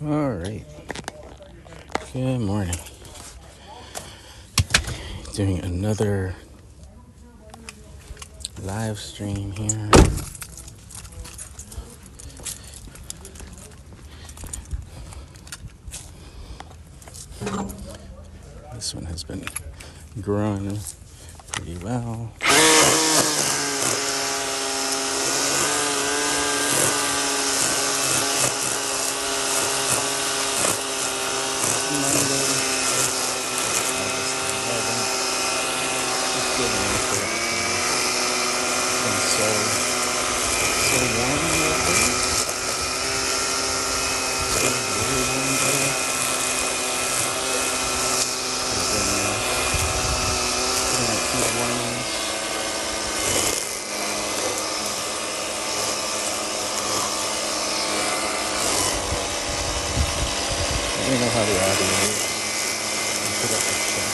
All right. Good morning. Doing another live stream here. This one has been growing pretty well. I don't know how the audio is. Put up a check.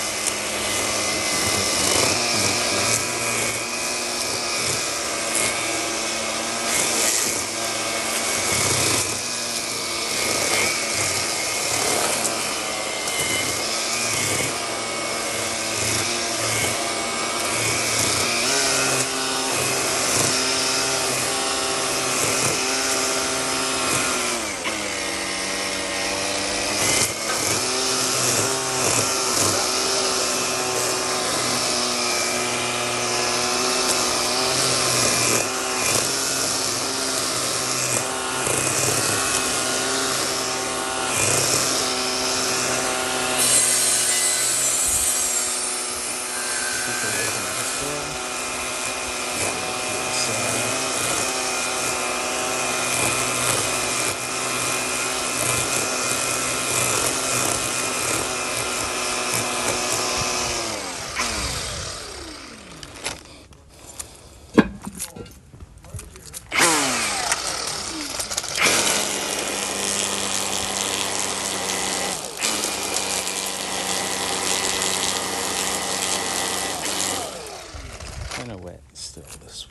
Kind of wet still, this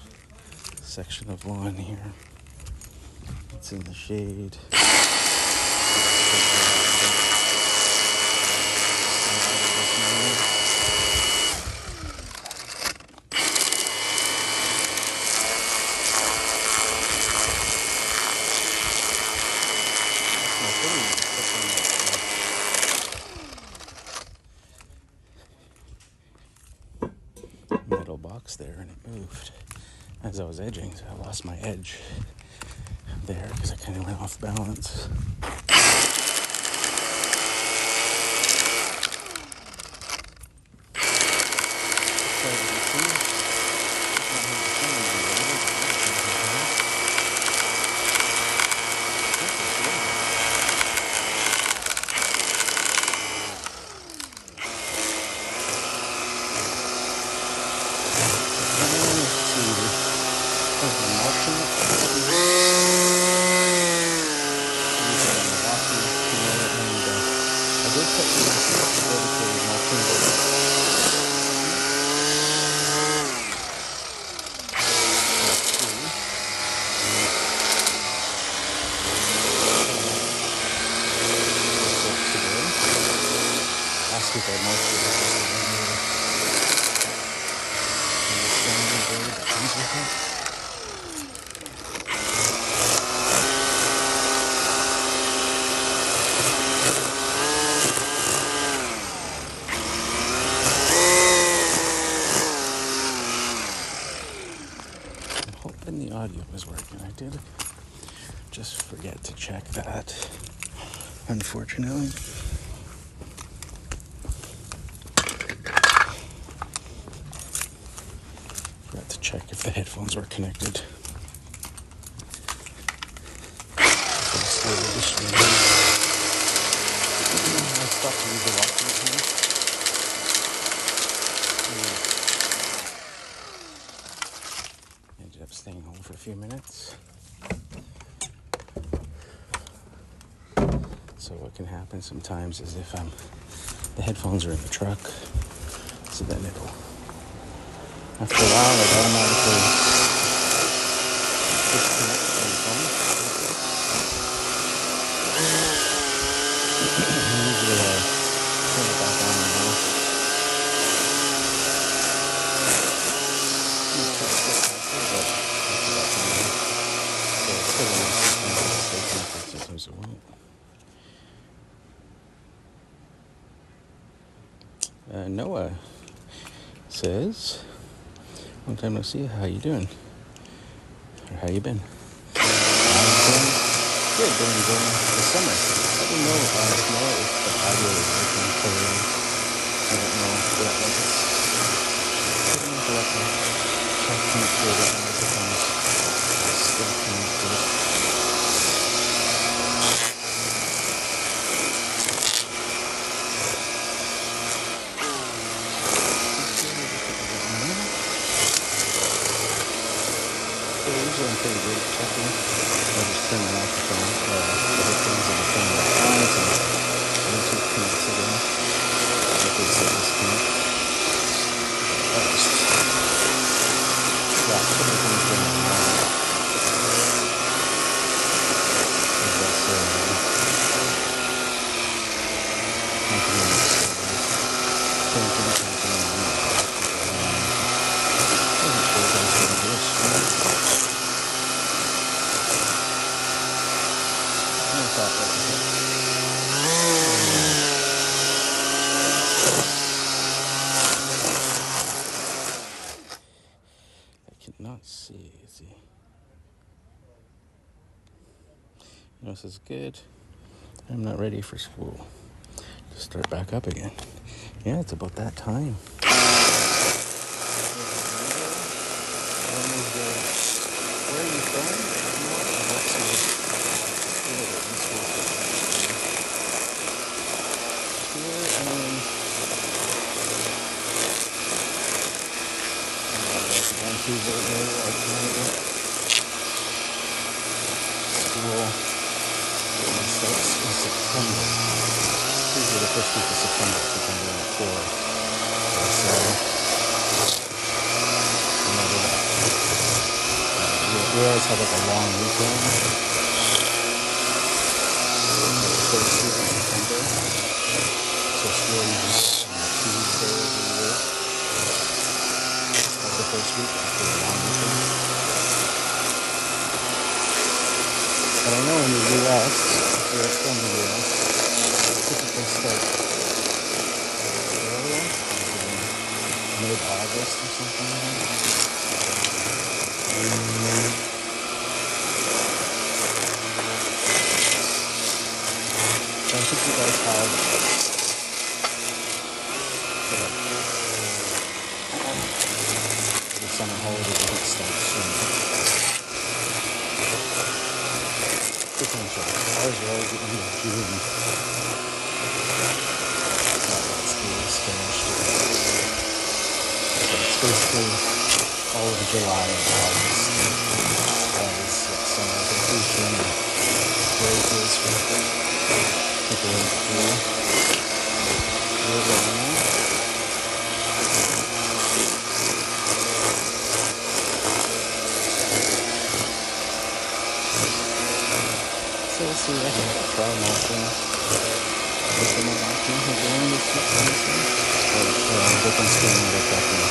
section of lawn here. It's in the shade. Metal box there, and it moved as I was edging, so I lost my edge there because I kind of went off balance. Hoping the audio was working. I did just forget to check that, unfortunately. Forgot to check if the headphones were connected. I stopped to use the washing machine. Ended up staying home for a few minutes. So what can happen sometimes is if the headphones are in the truck, so then it'll, after a while, it automatically disconnects from the phone. Noah says, long time no see, how you doing? Or how you been? Good, during the summer. I didn't know, Noah, if the audio was working clearly. I don't know if that was it. I don't know if I check to make sure that the microphone is still connected. Usually I'm pretty good at checking. I just turn the microphone, the headphones and turn it on until Bluetooth connects again. If there's a disconnect. I'll just drop everything down now. Because that's I cannot see. This is good. I'm not ready for school to start back up again. Yeah, it's about that time. Where are you from? Vancouver area, Canada. School starts in September. Usually the first week of September, September 4. So, we always have like a long weekend. The first week of September. So school usually on Tuesday every year. Of the first week after the long weekend. But I know in the U.S., if you're from the U.S., typically start earlier, like mid-August or something like that. So I think you guys have the summer holiday doesn't start soon. Potential. Ours are always the end of June. School is finished. So it's basically all of July and August. That is summer vacation. Break is for people in school. So we'll see. I think I'll try mulching. With the mulching again this week. Different skin that I can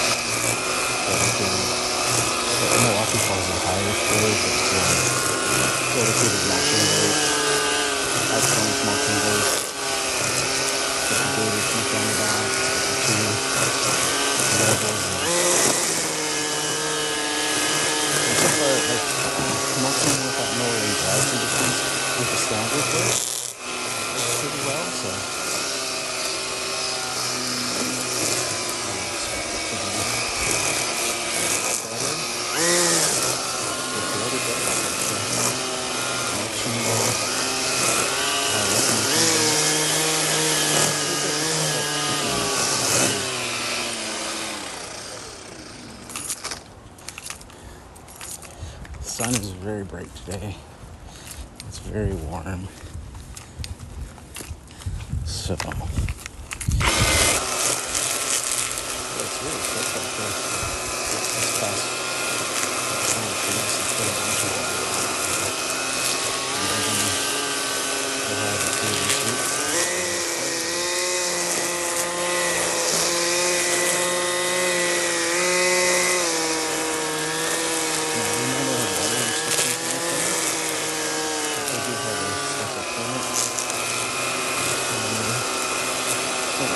Milwaukee calls it higher floor, but dedicated mulching rate. Excellent mulching rate. Put the data sheet on the back. Two levels. And so far, like, mulching without mower and dry conditions with the standard rate works pretty well, so the sun is very bright today. It's very warm. So it's really thick out there. This past 2 weeks, it's been a bunch of water. We'll have a few this week.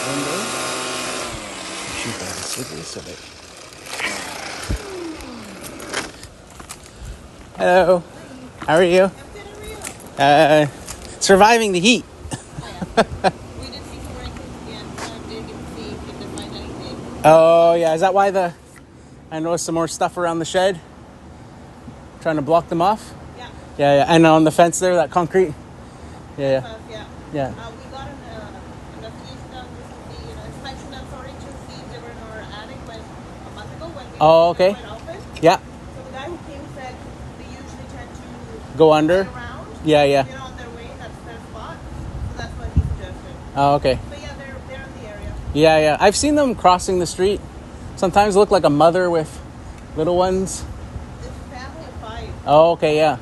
Window. most of it. Hello. How are you? Surviving the heat. Oh yeah, is that why I noticed some more stuff around the shed? Trying to block them off? Yeah. Yeah. And on the fence there, that concrete? Yeah. We got a few stuff recently, inspection and sorry to see they were in our attic a month ago when we Okay. quite often. Yeah. So the guy who came said they usually tend to Go under? around. Yeah. On their way, that's their spot. So that's what he suggested. Oh, okay. But yeah, they're in the area. Yeah. I've seen them crossing the street. Sometimes look like a mother with little ones. It's a family of 5. Oh, okay, yeah.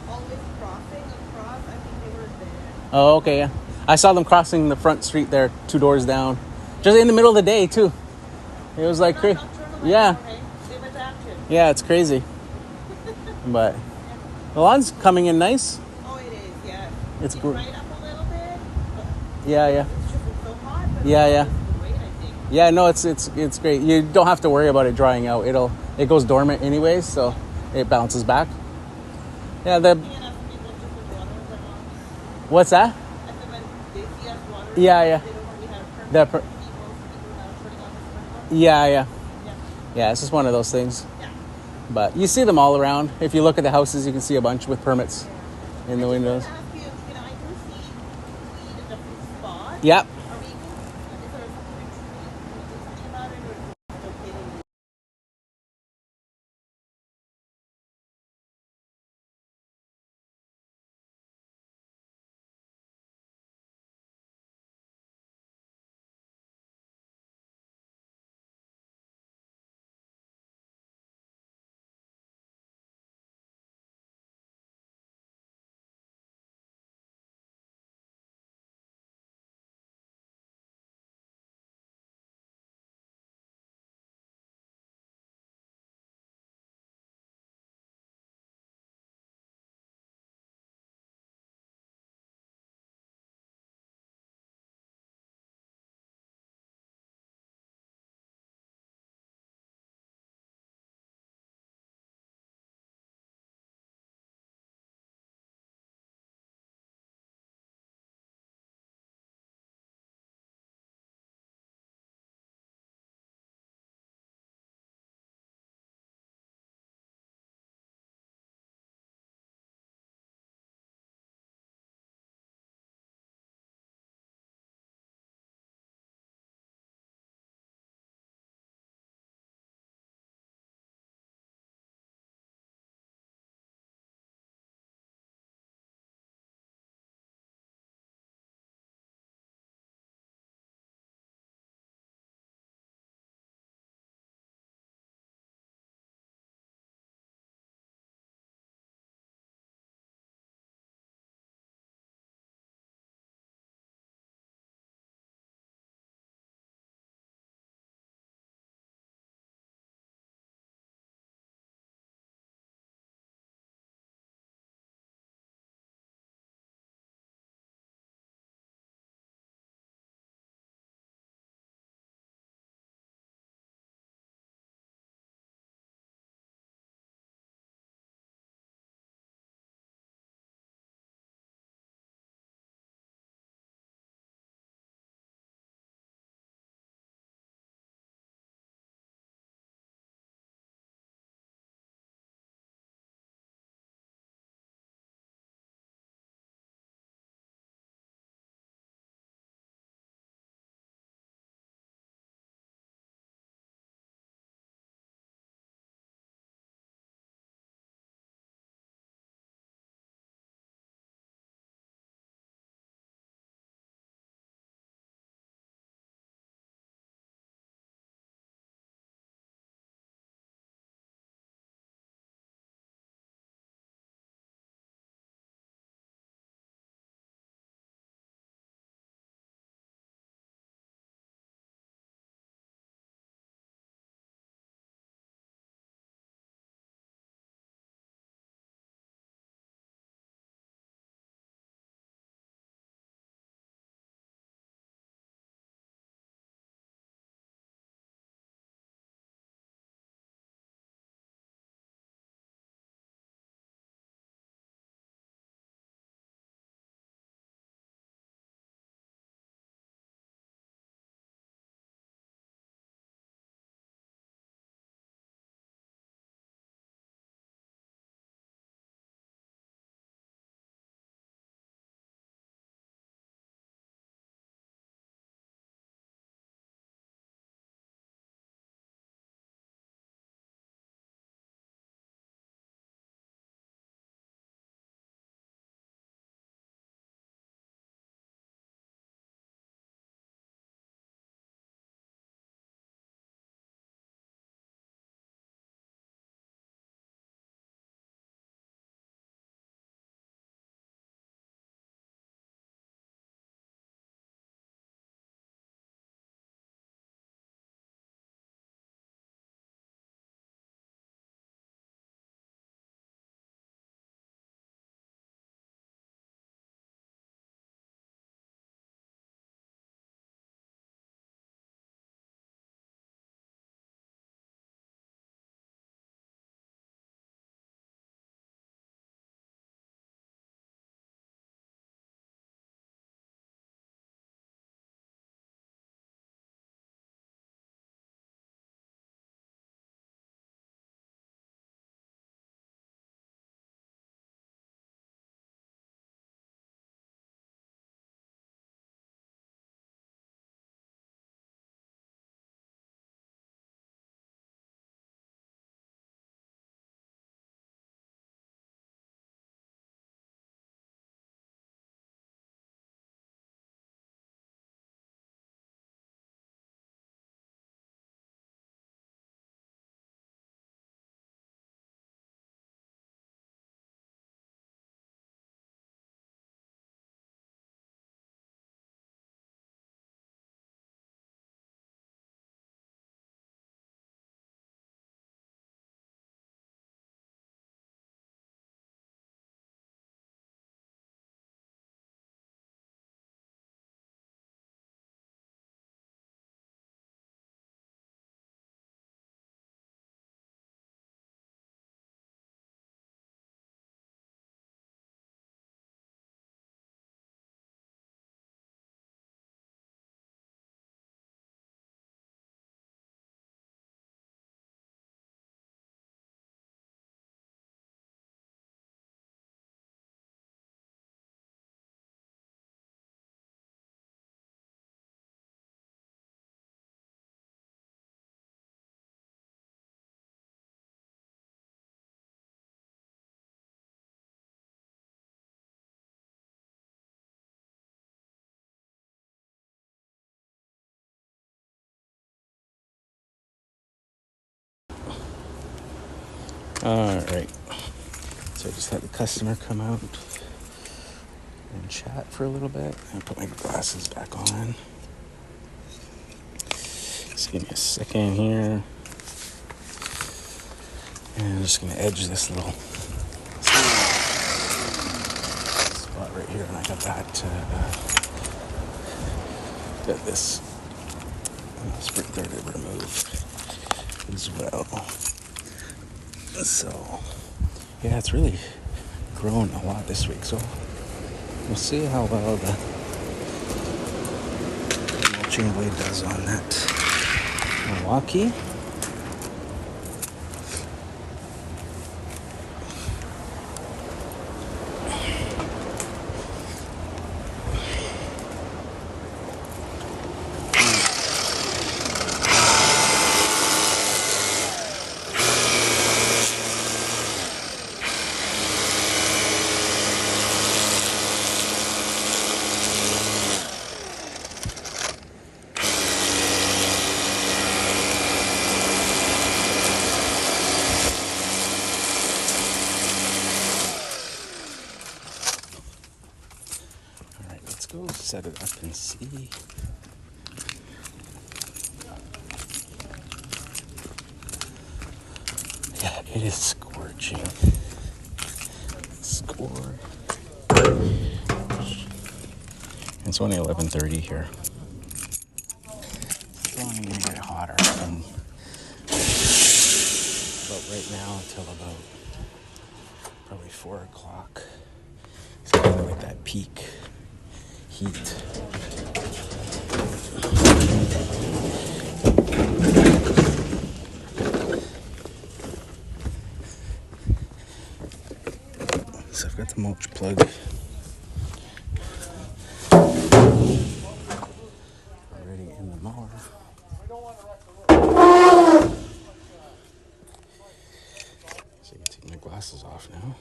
Always crossing across. I think they were there. Oh, okay, yeah. I saw them crossing the front street there, 2 doors down. Just in the middle of the day, too. It was like crazy. Yeah. They've adapted. Yeah, it's crazy. But the lawn's coming in nice. Oh, it is, yeah. It's right up a little bit. Yeah. It's just so hot. But Yeah. It's great, I think. Yeah, no, it's great. You don't have to worry about it drying out. It goes dormant anyways, so it bounces back. Yeah, what's that? Yeah. Yeah. Yeah, it's just one of those things. Yeah. But you see them all around. If you look at the houses, you can see a bunch with permits in the windows. I do see weed in different spots. Yep. Alright, so I just had the customer come out and chat for a little bit. I put my glasses back on. Just give me a second here. And I'm just gonna edge this little spot right here, and I got that. Got this sprinkler to remove as well. So yeah, it's really grown a lot this week. So we'll see how well the mulching blade does on that Milwaukee. Go set it up and see. Yeah, it is scorching. It's only 11:30 here. It's only gonna get hotter from about right now until about probably 4 o'clock. It's kind of like that peak heat. So I've got the mulch plug already in the mower. So I can take my glasses off now.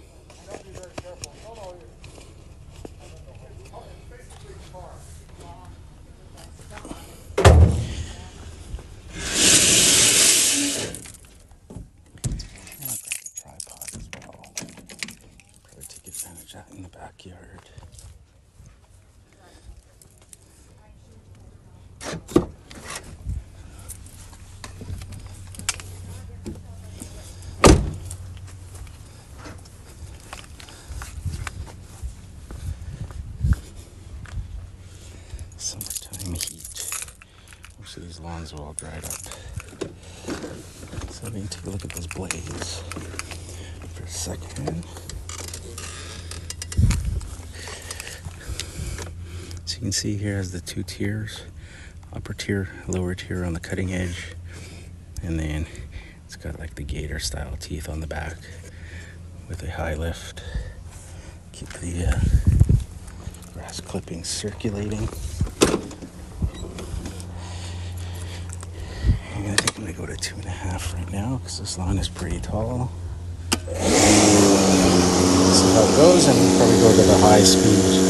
Out in the backyard. Summertime heat. Most of these lawns are all dried up. So let me take a look at those blades for a second. You can see here has the 2 tiers, upper tier, lower tier on the cutting edge, and then it's got like the gator style teeth on the back with a high lift. Keep the grass clippings circulating. I think I'm gonna go to 2.5 right now because this lawn is pretty tall. See how it goes, and we'll probably go to the high speed.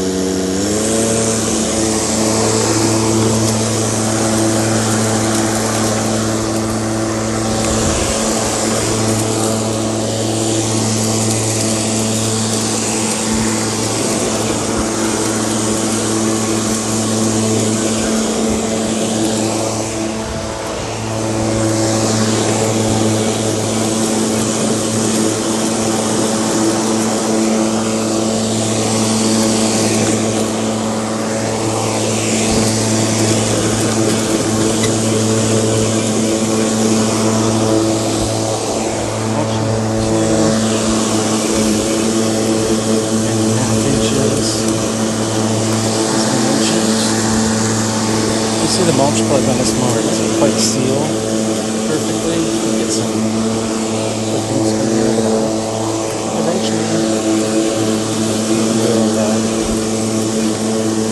See the mulch plug on this mower doesn't quite seal perfectly. You get some clippings coming out of it. Eventually,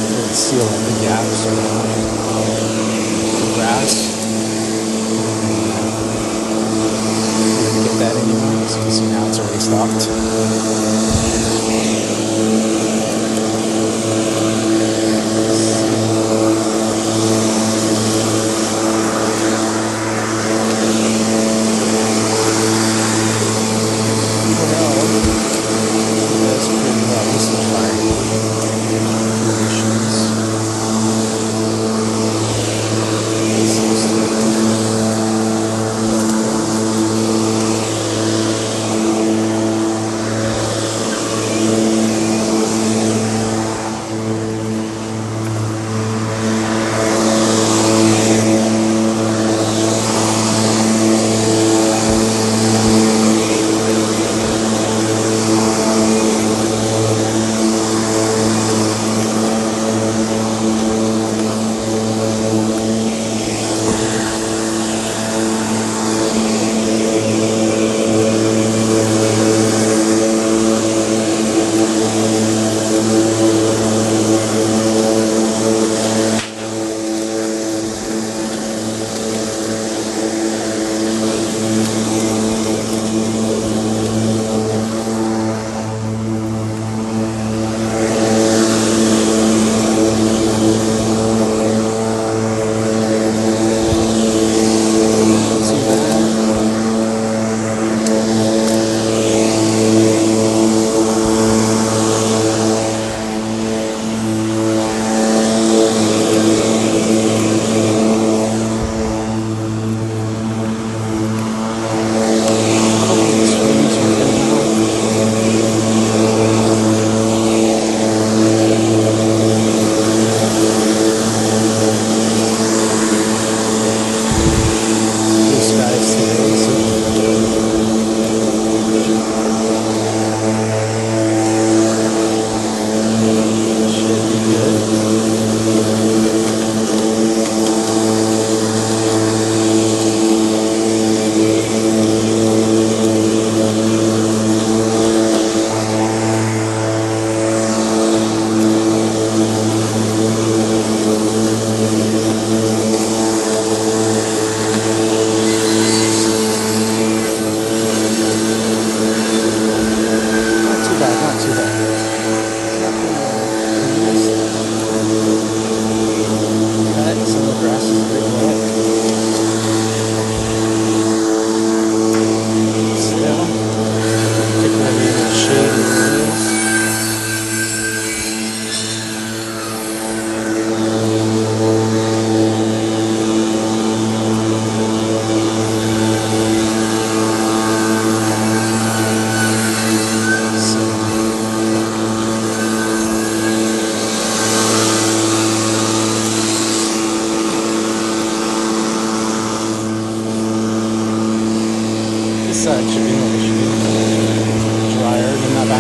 it'll seal up the gaps around the grass. Didn't get that anymore, so you can see now it's already stopped.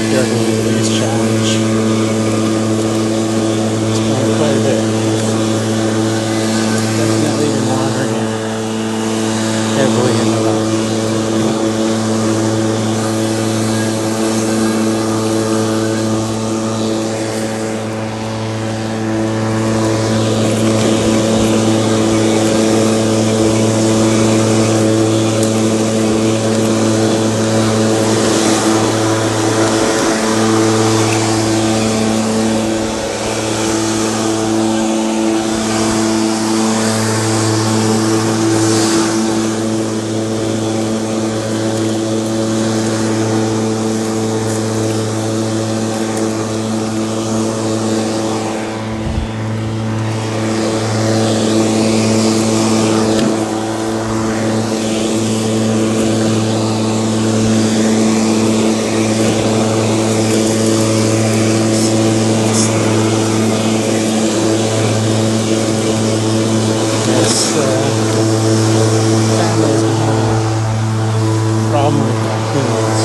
backyard will be the biggest challenge. It's grown quite a bit. Definitely been watering heavily in the last. Family's been having a problem with raccoons.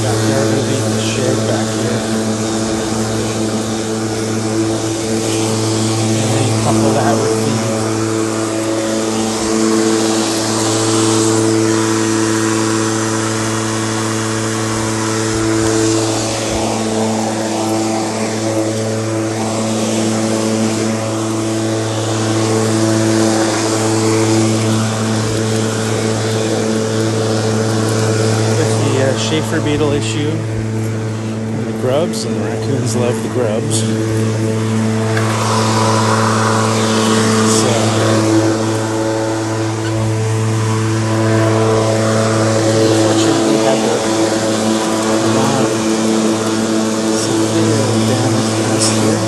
Backyard will be the shed back here. And then you couple that with the Schaefer beetle issue and the grubs, and the raccoons love the grubs. So, unfortunately, we had a lot of severe damage last year.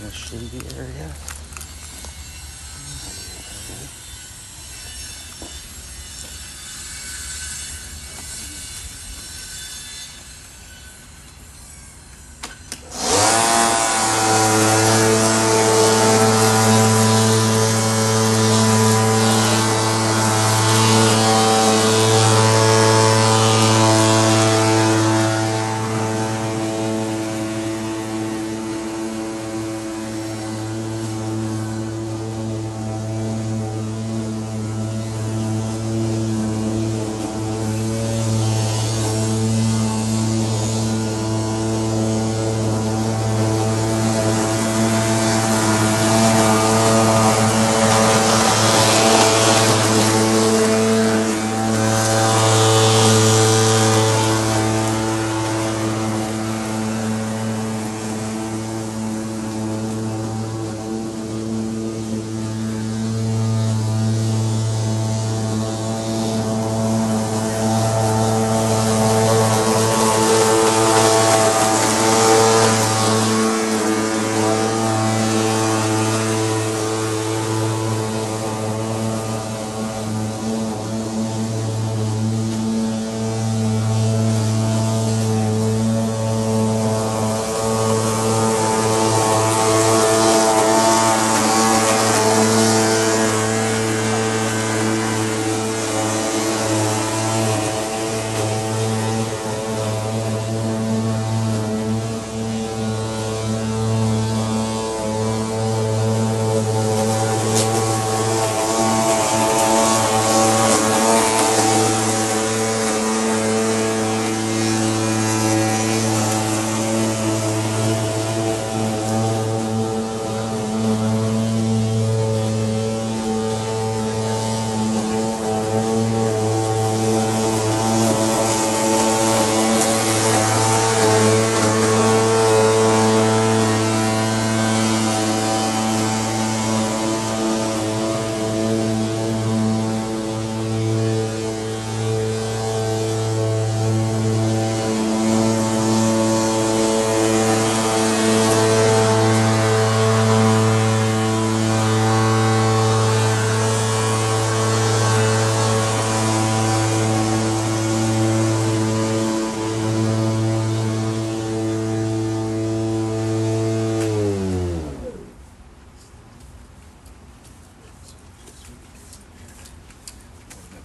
in a shady area.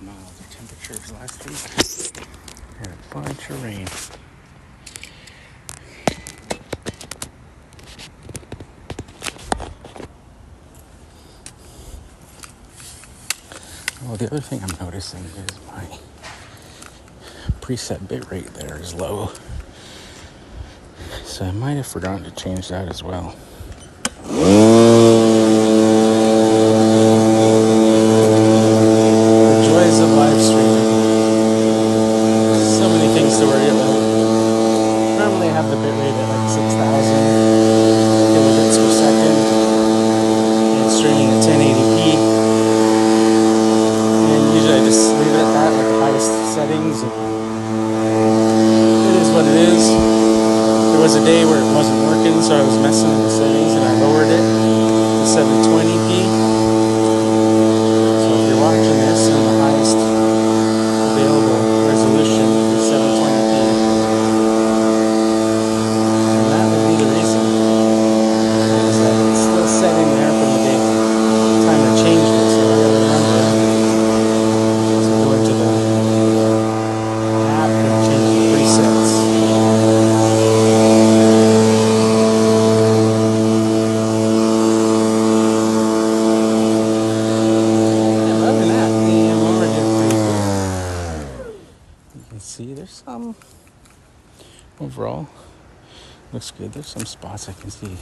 Milder temperatures last week and a bunch of rain. Well, the other thing I'm noticing is my preset bit rate there is low, so I might have forgotten to change that as well. The joys of live streaming. So many things to worry about. Normally I have the bit rate at like 6,000 kilobits per second and streaming at 1080p. And usually I just leave it at that, like the highest settings. And it is what it is. There was a day where it wasn't working, so I was messing with the settings and I lowered it to 720p. So if you're watching this and the highest available resolution is 720p, and that would be the reason, is that it's still set in there from the time I changed it, so I gotta remember to go into the app and change the presets. And other than that, the mower did pretty good. You can see there's some, overall, looks good. There's some spots I can see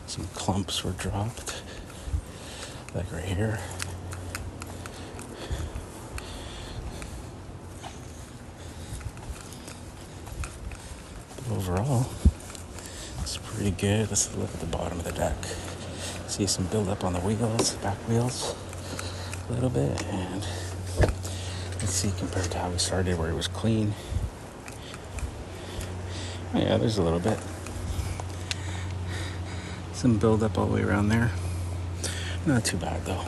some clumps were dropped, like right here. But overall, it's pretty good. Let's look at the bottom of the deck. See some buildup on the wheels, back wheels, a little bit, and let's see compared to how we started, where it was clean. Oh yeah, there's a little bit. Some buildup all the way around there. Not too bad though.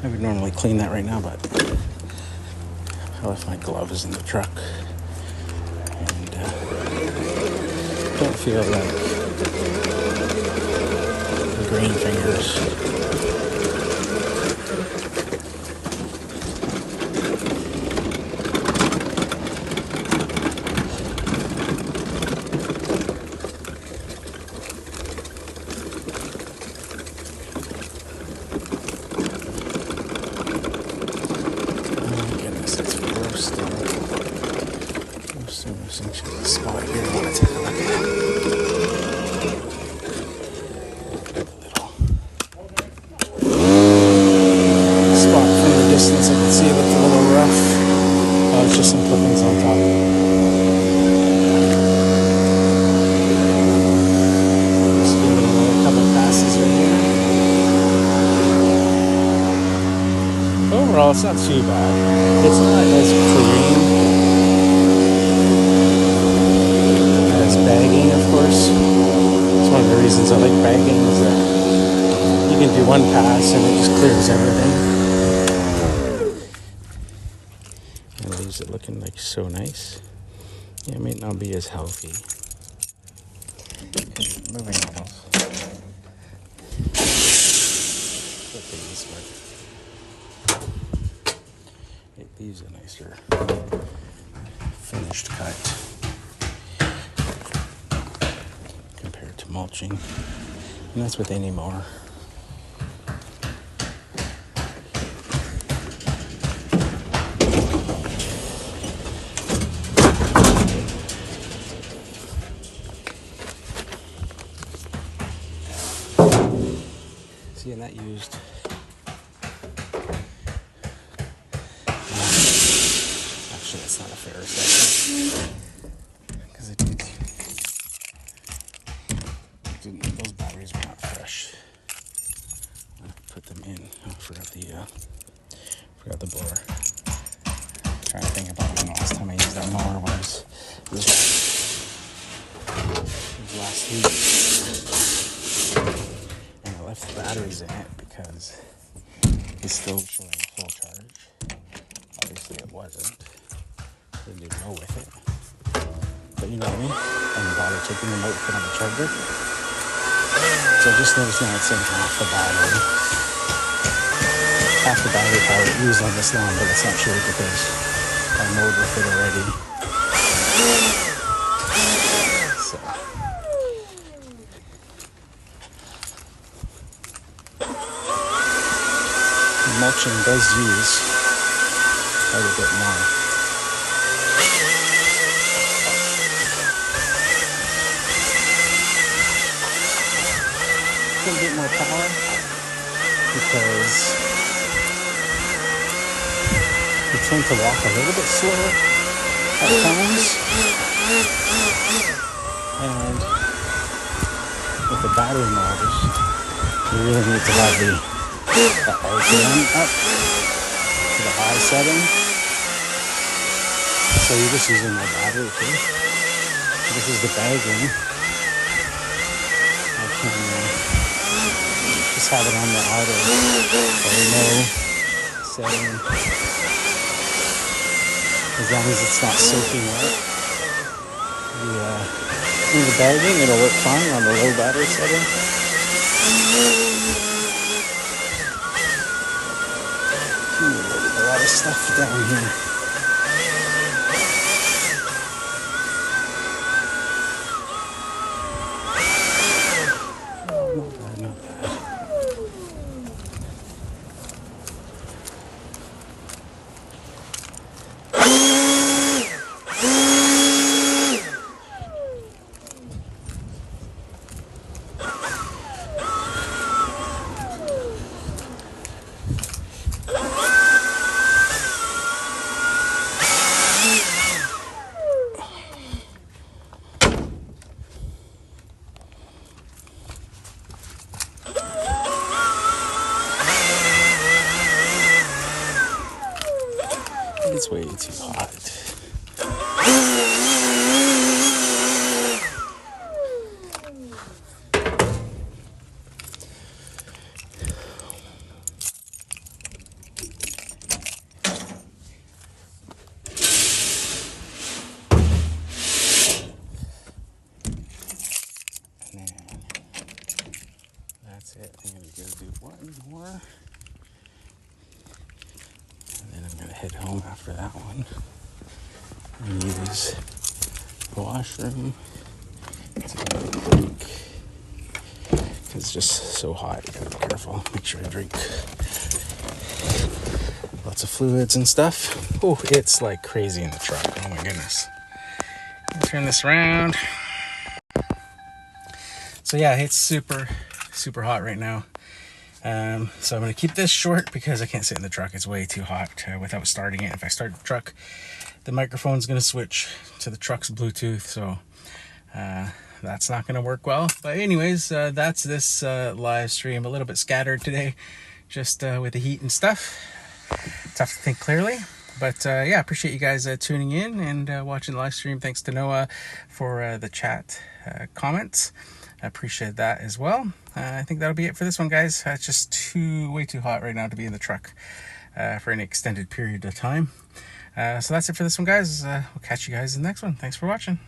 I would normally clean that right now, but I left my gloves in the truck and don't feel like the green fingers. Spot here I want to take a look at. Little spot from the distance, I can see it looks a little rough. Oh, it's just some clippings on top. Just give it a couple passes right here. Overall, it's not too bad. It's not as clean. Bagging, of course. It's one of the reasons I like bagging is that you can do one pass and it just clears everything. And leaves it looking like so nice. Yeah, it might not be as healthy. Okay, moving on. Put these, but it leaves a nicer finished cut. To mulching, and that's what they need more. See, and that used actually it's not a fair assessment because it needs. Those batteries were not fresh. I put them in. I forgot the blower. Trying to think about when the last time I used that mower was last week. And I left the batteries in it because it's still showing full charge. Obviously it wasn't. Didn't do no with it. But you know what I mean? I didn't bother taking them out to put on the charger. So I just noticed now it's saying half the battery. Half the battery power used on this lawn, but it's not true because I mowed with it already. So. The mulching does use quite a bit more. A bit more power because you tend to walk a little bit slower at times, and with the battery motors you really need to have the RPM up to the high setting, so you're just using my battery too. This is the bagging. I can just have it on the auto or no setting, as long as it's not soaking wet. In the bagging, it'll work fine on the low battery setting. A lot of stuff down here. Not bad. home after that one and use the washroom to go to the break. It's just so hot. You gotta be careful. Make sure I drink lots of fluids and stuff. Oh, it's like crazy in the truck. Oh my goodness. Turn this around. So yeah, it's super hot right now. So I'm going to keep this short because I can't sit in the truck. It's way too hot without starting it. If I start the truck, the microphone's going to switch to the truck's Bluetooth. So that's not going to work well. But anyways, that's this live stream. A little bit scattered today, just with the heat and stuff. Tough to think clearly. But yeah, appreciate you guys tuning in and watching the live stream. Thanks to Noah for the chat comments. I appreciate that as well. I think that'll be it for this one, guys. It's just way too hot right now to be in the truck for any extended period of time. So that's it for this one, guys. We'll catch you guys in the next one. Thanks for watching.